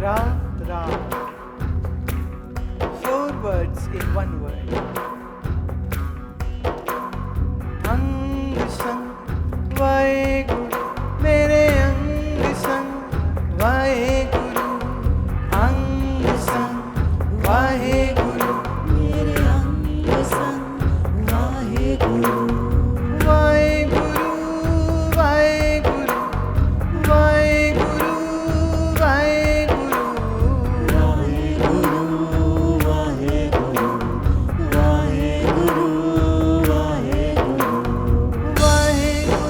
Ra, Ra. Four words in one word. अंग संग वाहेगुरु मेरे अंग संग वाहेगुरु अंग संग वाहेगुरु मेरे अंग संग वाहेगुरु वाहेगुरु वाहेगुरु वाहेगुरु वाहेगुरु वाहेगुरु वाहेगुरु वाहेगुरु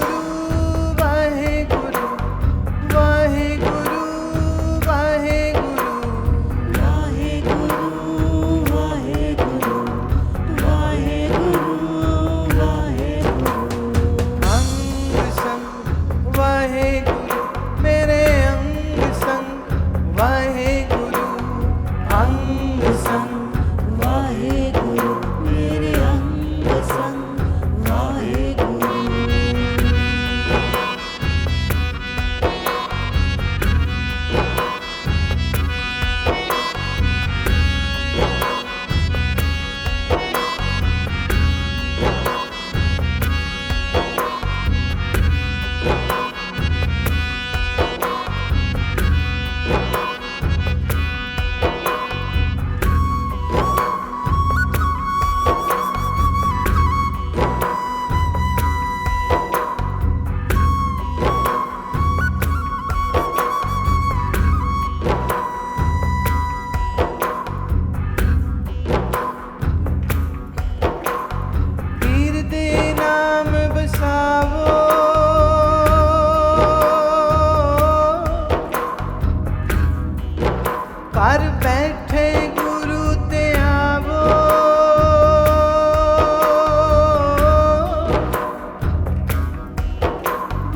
पर बैठे गुरु ते आवो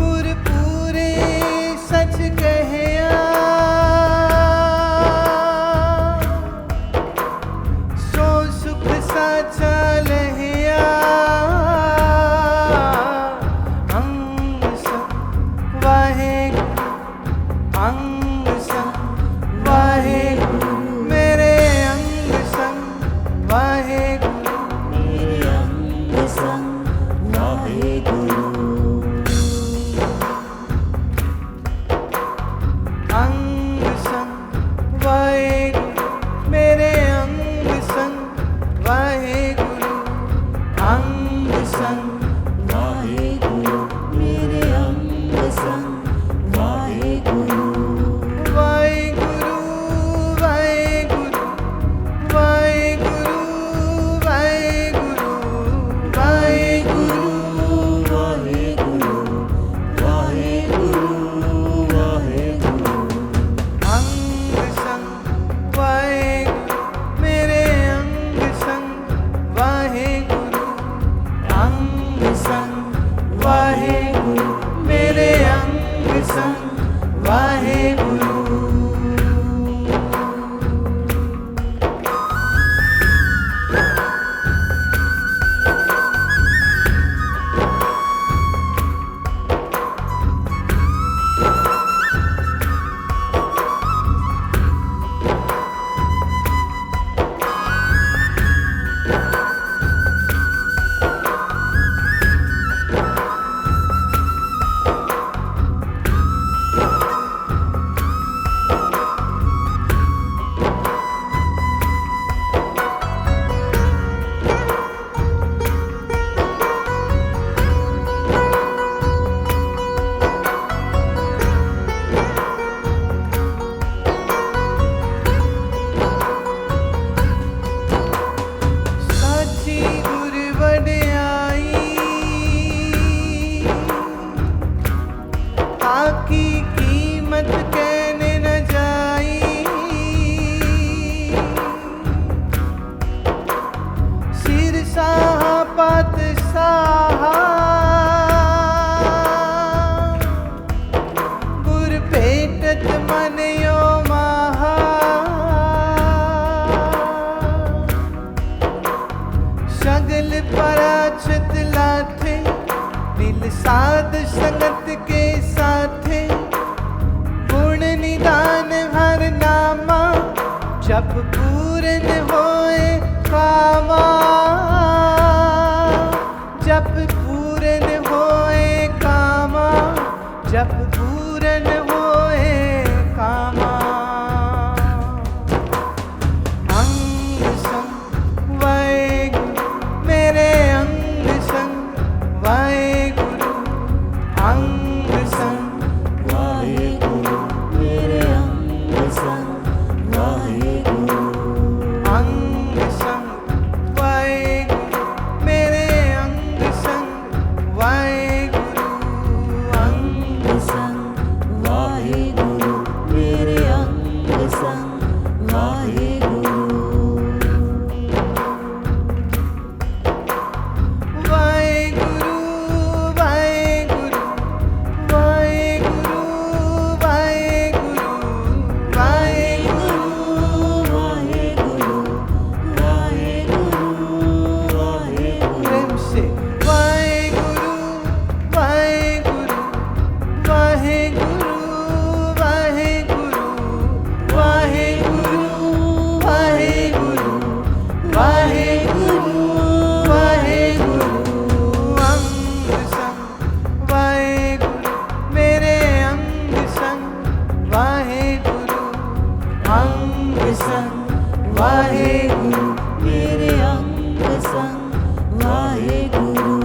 गुर पूरे सच कहया सो सुख साचा लहिया अंग संग वाहेगुरु अंग संग वाहेगुरु मेरे अंग संग वाहेगुरु मेरे अंग संग वाहेगुरु अंग संग वाहेगुरु मेरे अंग संग वाहेगुरु अंग संग वाहेगुरु मेरे अंग संग वाहेगुरु वाहेगुरु वाहेगुरु वाहेगुरु वाहेगुरु वाहेगुरु वाहेगुरु वाहेगुरु वाहेगुरु अंग संग वाहेगुरु मेरे अंग संग वाहेगुरु अंग संग वाहेगुरु मेरे अंग संग वाहेगुरु साची गुर वड्याई ताकी कीमत कहने न जाई सिर साहा पत साहा गुर भेटत मन यो महा सगल पराछत लाथे दिल साध संगत के साथे गुण निदान हर नाम जप पूरन होए कामा, जप पूरन होए कामा, जप पूरन होए कामा। अंग संग वाहेगुरु मेरे अंग संग वाहेगुरु, अंग संग वाहेगुरु मेरे अंग संग वाहेगुरु, अंग संग वाहेगुरु मेरे अंग संग वाहेगुरु, अंग संग वाहेगुरु मेरे अंग संग वाहेगुरु, वाहेगुरु वाहेगुरु वाहेगुरु वाहेगुरु वाहेगुरु, वाहेगुरु वाहेगुरु वाहेगुरु, प्रेम से वाहेगुरु वाहेगुरु वाहेगुरु वाहेगुरु वाहेगुरु वाहेगुरु वाहेगुरु वाहेगुरु, अंग संग वाहेगुरु मेरे अंग संग वाहेगुरु, अंग संग वाहेगुरु मेरे अंग संग वाहेगुरु।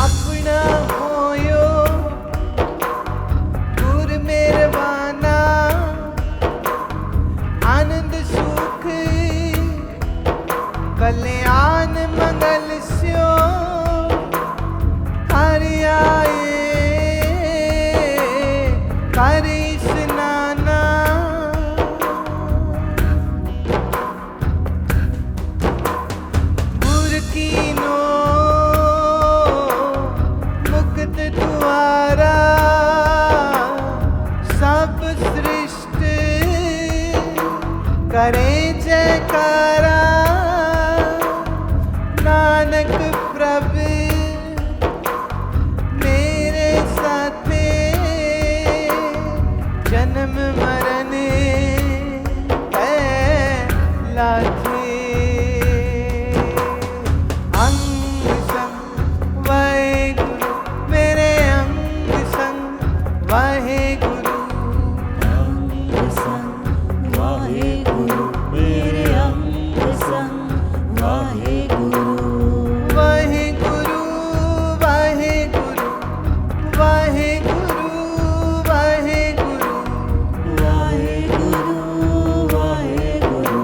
अपना होयो गुर मेहरबाना, आनंद सुख कल्याण मंगल स्यो हरि आए कर स्नाना। गुर कीनो मुक्त द्वारा, सब सृष्टि करे जयकारा। नानक प्रभु मेरे साथे, जन्म मरण है लाथे। अंग संग वाहेगुरु मेरे अंग संग वाहेगुरु, अंग संग वाहेगुरु मेरे अंग संग वाहेगुरु, वाहेगुरु वाहेगुरु वाहेगुरु वाहेगुरु वाहेगुरु वाहेगुरु वाहेगुरु,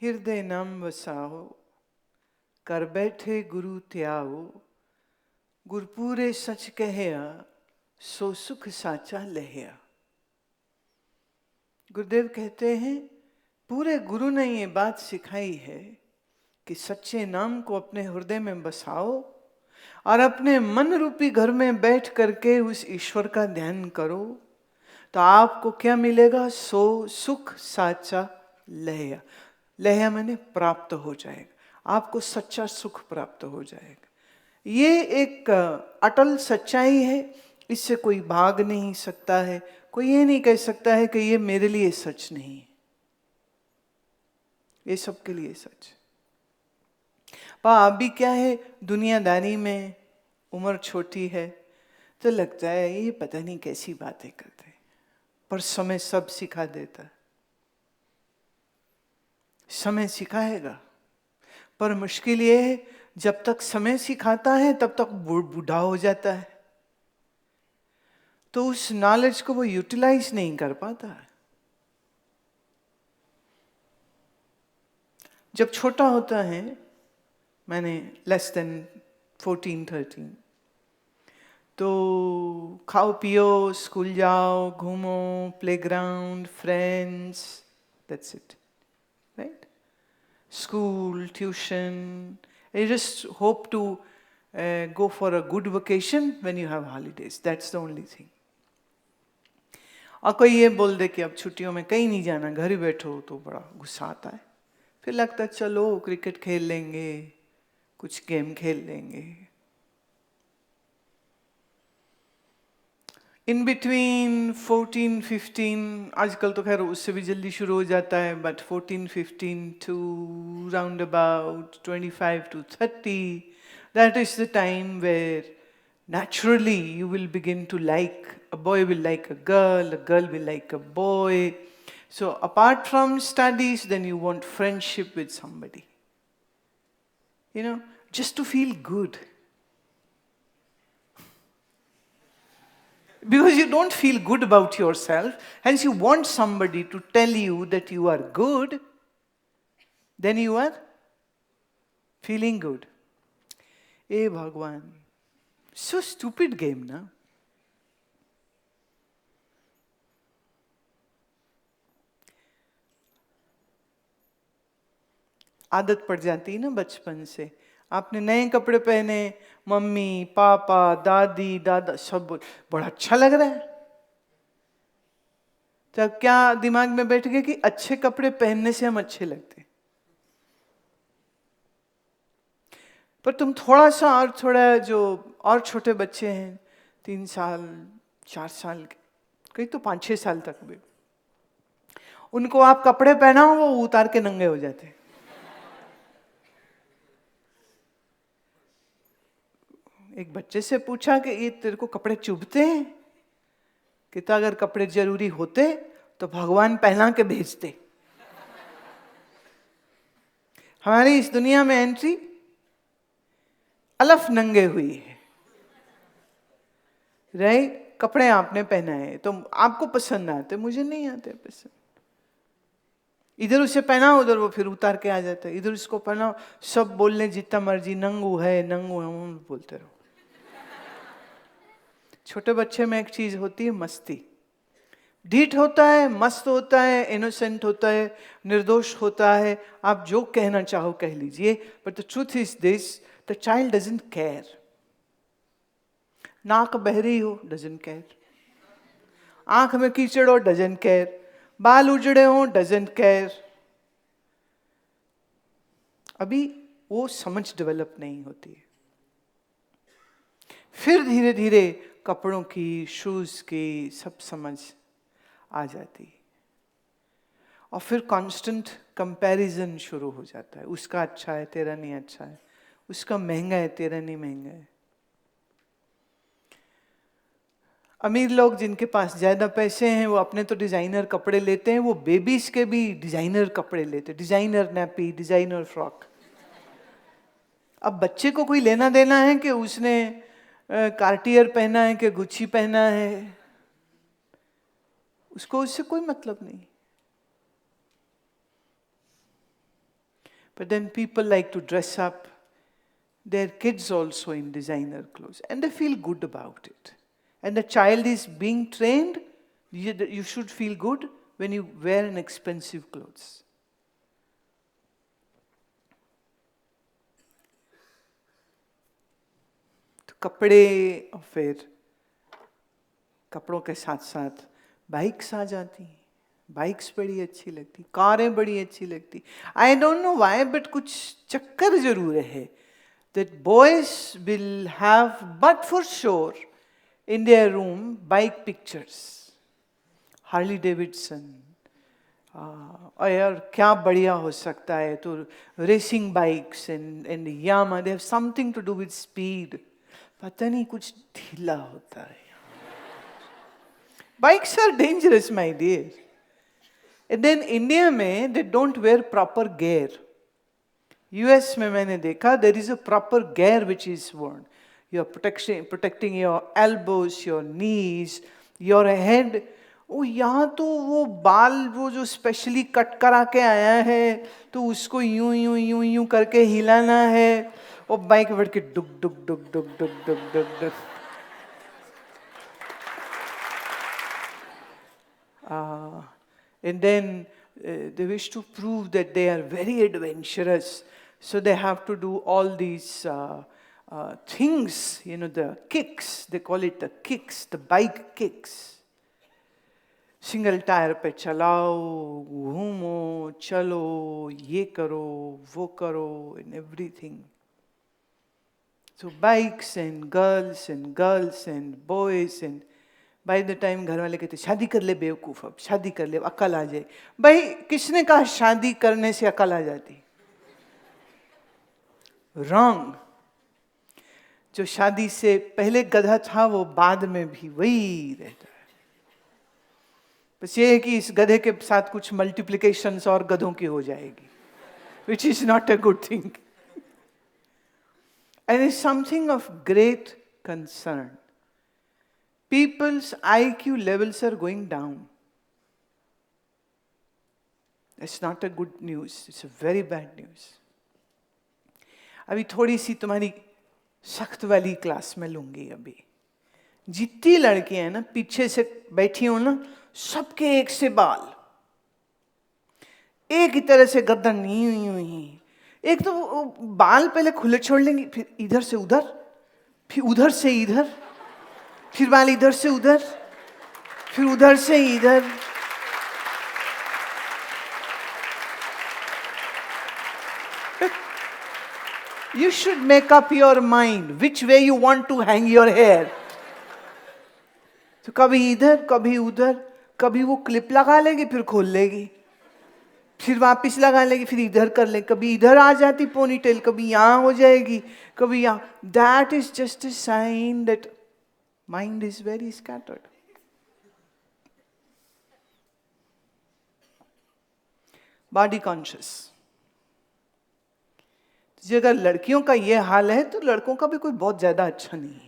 हृदय नाम वसाओ, कर बैठे गुरु त्याओ, गुरपूरे सच कहया, सो सुख साचा लहया। गुरुदेव कहते हैं पूरे गुरु ने ये बात सिखाई है कि सच्चे नाम को अपने हृदय में बसाओ और अपने मन रूपी घर में बैठ करके उस ईश्वर का ध्यान करो, तो आपको क्या मिलेगा? सो सुख साचा लहया। लहया मैंने प्राप्त हो जाएगा, आपको सच्चा सुख प्राप्त हो जाएगा। ये एक अटल सच्चाई है, इससे कोई भाग नहीं सकता है। कोई ये नहीं कह सकता है कि ये मेरे लिए सच नहीं है, ये सबके लिए सच। पर अभी क्या है, दुनियादारी में उम्र छोटी है तो लगता है ये पता नहीं कैसी बातें करते हैं, पर समय सब सिखा देता है। समय सिखाएगा, पर मुश्किल ये है जब तक समय सिखाता है तब तक बूढ़ा हो जाता है, तो उस नॉलेज को वो यूटिलाइज नहीं कर पाता है। जब छोटा होता है, मैंने लेस देन 14-13, तो खाओ पियो, स्कूल जाओ, घूमो, playground, friends, that's it, right? School, tuition, you just hope to go for a good vacation when you have holidays. That's the only thing. और कोई ये बोल दे कि अब छुट्टियों में कहीं नहीं जाना, घर ही बैठो, तो बड़ा गुस्सा आता है। फिर लगता है चलो क्रिकेट खेल लेंगे, कुछ गेम खेल लेंगे। इन बिटवीन 14-15, आजकल तो खैर उससे भी जल्दी शुरू हो जाता है, but 14-15 to round about 25-30, that is the time where naturally you will begin to like, a boy will like a girl will like a boy. So apart from studies, then you want friendship with somebody, you know, just to feel good. Because you don't feel good about yourself, hence you want somebody to tell you that you are good, then you are feeling good. Hey Bhagwan, so stupid game, na? आदत पड़ जाती है ना बचपन से। आपने नए कपड़े पहने, मम्मी पापा दादी दादा सब बड़ा अच्छा लग रहा है, तब क्या दिमाग में बैठ गया कि अच्छे कपड़े पहनने से हम अच्छे लगते हैं। पर तुम थोड़ा सा और थोड़ा, जो और छोटे बच्चे हैं 3 साल 4 साल के, कई तो 5-6 साल तक भी, उनको आप कपड़े पहनाओ वो उतार के नंगे हो जाते हैं। एक बच्चे से पूछा कि ये तेरे को कपड़े चुभते हैं? कहता अगर कपड़े जरूरी होते तो भगवान पहना के भेजते। हमारी इस दुनिया में एंट्री अलफ नंगे हुई है, राइट? कपड़े आपने पहनाए तो आपको पसंद आते, मुझे नहीं आते पसंद। इधर उसे पहना, उधर वो फिर उतार के आ जाता है, इधर इसको पहनाओ, सब बोलने जितना मर्जी नंगू है बोलते रहो। छोटे बच्चे में एक चीज होती है मस्ती, ढीठ होता है, मस्त होता है, इनोसेंट होता है, निर्दोष होता है, आप जो कहना चाहो कह लीजिए, but the truth is this, the child doesn't care. नाक बहरी हो डजंट केयर, आंख में कीचड़ हो डजंट केयर, बाल उजड़े हो डजंट केयर। अभी वो समझ डेवलप नहीं होती है। फिर धीरे धीरे कपड़ों की, शूज की सब समझ आ जाती, और फिर कांस्टेंट कंपैरिजन शुरू हो जाता है। उसका अच्छा है तेरा नहीं अच्छा है, उसका महंगा है तेरा नहीं महंगा है। अमीर लोग जिनके पास ज्यादा पैसे हैं वो अपने तो डिजाइनर कपड़े लेते हैं, वो बेबीज के भी डिजाइनर कपड़े लेते, डिजाइनर नैपी, डिजाइनर फ्रॉक। अब बच्चे को कोई लेना देना है कि उसने कार्टियर पहना है कि गुच्ची पहना है, उसको उससे कोई मतलब नहीं। But then people like to dress up their kids also in designer clothes, and they feel good about it. And the child is being trained, you should feel good when you wear an expensive clothes. तो कपड़े और फिर कपड़ों के साथ साथ bikes आ जाती हैं. बाइक्स बड़ी अच्छी लगती, कारें बड़ी अच्छी लगती. I don't know why, but कुछ चक्कर जरूर है that boys will have, but for sure, in their room, bike pictures. Harley Davidson. और यार क्या बढ़िया हो सकता है, तो racing bikes and Yamaha, they have something to do with speed. पता नहीं कुछ ढीला होता है. Bikes are dangerous, my dear. And then India में they don't wear proper gear. US में मैंने देखा there is a proper gear which is worn. You are protecting your elbows, your knees, your head. ओ यहाँ तो वो बाल वो जो स्पेशली कट करा के आया है तो उसको यूं यूं यूं यूं करके हिलाना है और बाइक पे बैठ के डुक डुक डुक डुक डुक डुक डुक डुक. And then they wish to prove that they are very adventurous. So they have to do all these things, the kicks, they call it the kicks, the bike kicks. Single tire पे चलाओ, घूमो, चलो, ये करो, वो करो, and everything. So bikes and girls and boys and by the time घर वाले कहते शादी कर ले बेवकूफ, अब शादी कर ले, अकल आ जाए. भाई किसने कहा शादी करने से अकल आ जाती? Wrong. जो शादी से पहले गधा था वो बाद में भी वही रहता है. बस ये है कि इस गधे के साथ कुछ मल्टीप्लिकेशंस और गधों की हो जाएगी, which is not a good thing. And it's something of great concern. People's IQ levels are going down. It's not a good news. It's a very bad news. अभी थोड़ी सी तुम्हारी सख्त वाली क्लास में लूंगी. अभी जितनी लड़कियां हैं ना पीछे से बैठी हो ना, सबके एक से बाल, एक ही तरह से गर्दन यूं. एक तो बाल पहले खुले छोड़ लेंगी, फिर इधर से उधर, फिर उधर से इधर, फिर बाल इधर से उधर, फिर उधर से इधर. You should make up your mind which way you want to hang your hair. तो कभी इधर कभी उधर, कभी वो क्लिप लगा लेगी फिर खोल लेगी, फिर वापस लगा लेगी, फिर इधर कर ले, कभी इधर आ जाती पोनीटेल, कभी यहाँ हो जाएगी, कभी यहाँ. That is just a sign that mind is very scattered. Body conscious. जी अगर लड़कियों का ये हाल है तो लड़कों का भी कोई बहुत ज्यादा अच्छा नहीं है.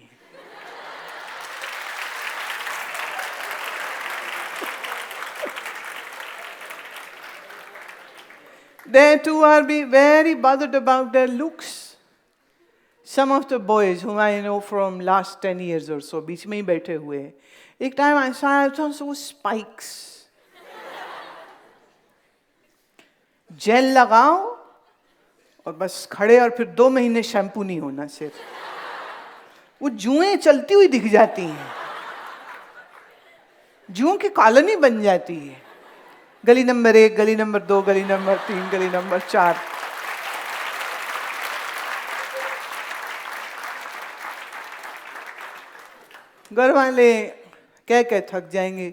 They too are very bothered about their looks. Some of the boys whom I know from last 10 years or so, बीच में ही बैठे हुए हैं. एक टाइम ऐसा आया था वो स्पाइक्स, जेल लगाओ और बस खड़े, और फिर 2 महीने शैम्पू नहीं होना सिर्फ. वो जुएं चलती हुई दिख जाती हैं, जुओं की कॉलोनी बन जाती है. गली नंबर 1, गली नंबर 2, गली नंबर 3, गली नंबर 4. घर वाले कह के थक जाएंगे,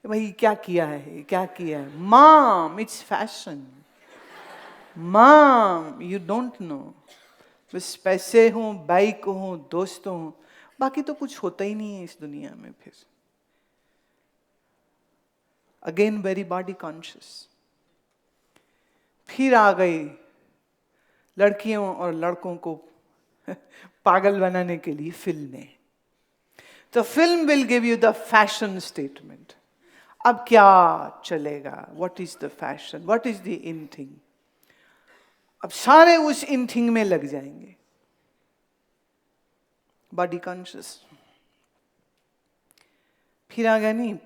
भाई क्या किया है, क्या किया है. Mom, it's fashion. Mom, you don't know. बस पैसे हों, बाइक हों, दोस्त हों, बाकी तो कुछ होता ही नहीं है इस दुनिया में. फिर अगेन वेरी बॉडी कॉन्शियस. फिर आ गई लड़कियों और लड़कों को पागल बनाने के लिए फिल्में. तो film will give you the fashion statement. अब क्या चलेगा, what is the fashion, what is the in thing. अब सारे उस इन थिंग में लग जाएंगे। Body conscious. फिर आ गया नहीं,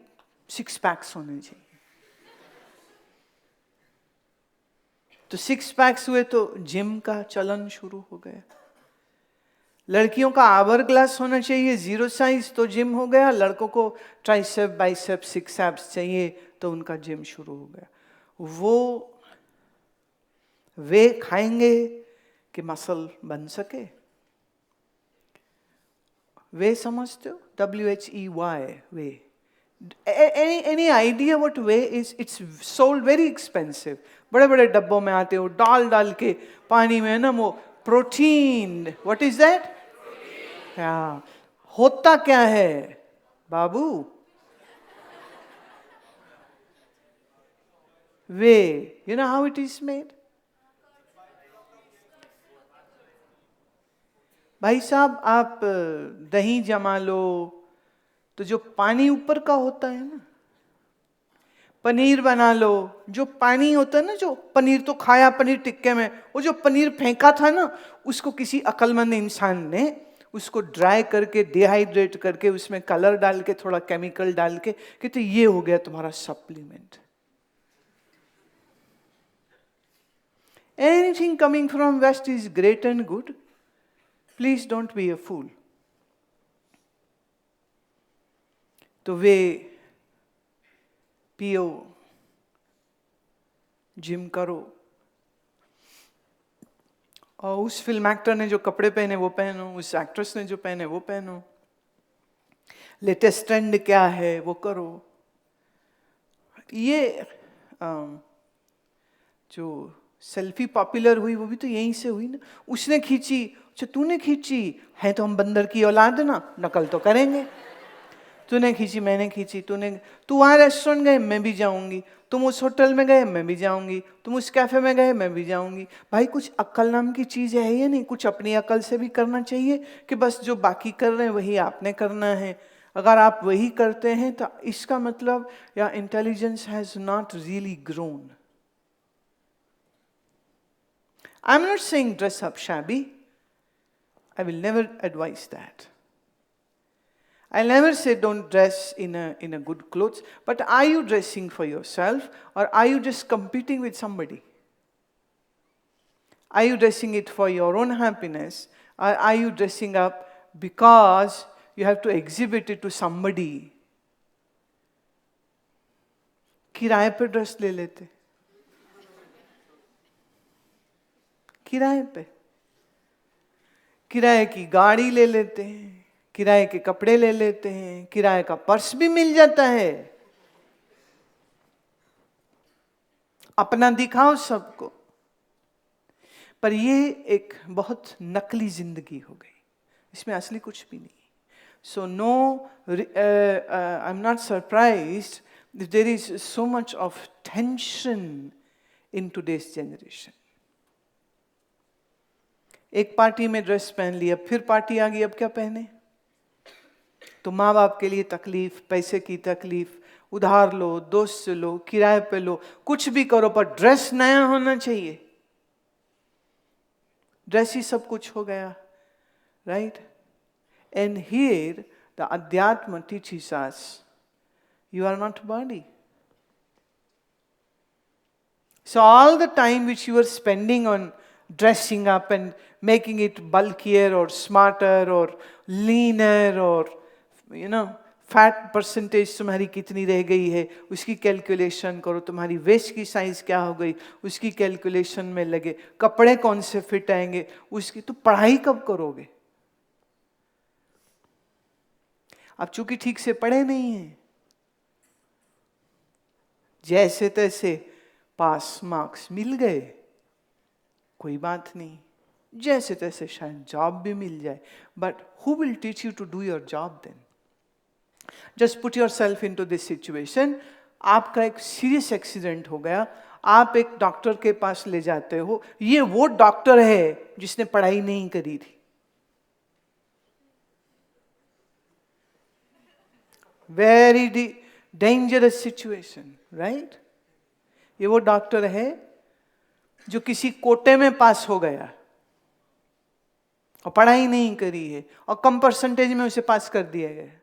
6 पैक्स होने चाहिए। तो 6 पैक्स हुए तो जिम का चलन शुरू हो गया। लड़कियों का आवर ग्लास होना चाहिए 0 साइज, तो जिम हो गया। लड़कों को ट्राइसेप बाइसेप 6 एब्स चाहिए, तो उनका जिम शुरू हो गया। वे खाएंगे कि मसल बन सके। वे समझते हो? WHEY, way. Any idea what whey is? It's sold very expensive. बड़े बड़े डब्बों में आते हो, डाल डाल के पानी में ना, वो प्रोटीन। What is that? हाँ, होता क्या है बाबू? Whey. You know how it is made? भाई साहब, आप दही जमा लो तो जो पानी ऊपर का होता है ना, पनीर बना लो, जो पानी होता है ना, जो पनीर तो खाया पनीर टिक्के में, वो जो पनीर फेंका था ना, उसको किसी अक्लमंद इंसान ने उसको ड्राई करके डिहाइड्रेट करके उसमें कलर डाल के थोड़ा केमिकल डाल के कहते ये हो गया तुम्हारा supplement. Anything coming from west is great and good. Please don't be a fool. तो वे पियो, जिम करो, और उस फिल्म एक्टर ने जो कपड़े पहने वो पहनो, उस एक्ट्रेस ने जो पहने वो पहनो, लेटेस्ट ट्रेंड क्या है वो करो। ये जो सेल्फी पॉपुलर हुई वो भी तो यहीं से हुई ना। उसने खींची, अच्छा तूने खींची है तो हम बंदर की औलाद ना, नकल तो करेंगे। तूने खींची, मैंने खींची, तू वहाँ रेस्टोरेंट गए मैं भी जाऊंगी, तुम उस होटल में गए मैं भी जाऊंगी, तुम उस कैफे में गए मैं भी जाऊंगी। भाई कुछ अक्ल नाम की चीज है या नहीं? कुछ अपनी अक्ल से भी करना चाहिए कि बस जो बाकी कर रहे हैं वही आपने करना है। अगर आप वही करते हैं तो इसका मतलब या intelligence has not really grown. I am not saying dress up shabby, I will never advise that. I'll never say don't dress in a good clothes, but are you dressing for yourself or are you just competing with somebody? Are you dressing it for your own happiness or are you dressing up because you have to exhibit it to somebody? किराए पे dress ले लेते, किराए पे, किराए की गाड़ी ले लेते हैं, किराए के कपड़े ले लेते हैं, किराए का पर्स भी मिल जाता है। अपना दिखाओ सबको। पर ये एक बहुत नकली जिंदगी हो गई, इसमें असली कुछ भी नहीं। So no, I am not surprised there is so much of tension in today's generation. एक पार्टी में ड्रेस पहन लिया, फिर पार्टी आ गई, अब क्या पहने? तो माँ बाप के लिए तकलीफ, पैसे की तकलीफ, उधार लो, दोस्त से लो, किराए पे लो, कुछ भी करो पर ड्रेस नया होना चाहिए। ड्रेस ही सब कुछ हो गया, राइट? एंड हियर द अध्यात्म teaches us you are not body. So all the time which you are spending on dressing up and making it bulkier or smarter or leaner or fat percentage तुम्हारी कितनी रह गई है उसकी calculation करो, तुम्हारी waste की साइज क्या हो गई उसकी कैलकुलेशन में लगे, कपड़े कौन से फिट आएंगे उसकी, तो पढ़ाई कब करोगे? आप चूंकि ठीक से पढ़े नहीं हैं, जैसे तैसे पास मार्क्स मिल गए, कोई बात नहीं, जैसे तैसे शायद जॉब भी मिल जाए, but who will teach you to do your job then? Just put yourself into this situation. आपका एक सीरियस एक्सीडेंट हो गया, आप एक डॉक्टर के पास ले जाते हो, ये वो डॉक्टर है जिसने पढ़ाई नहीं करी थी। Very dangerous situation, right? ये वो डॉक्टर है जो किसी कोटे में पास हो गया और पढ़ाई नहीं करी है और कम परसेंटेज में उसे पास कर दिया गया,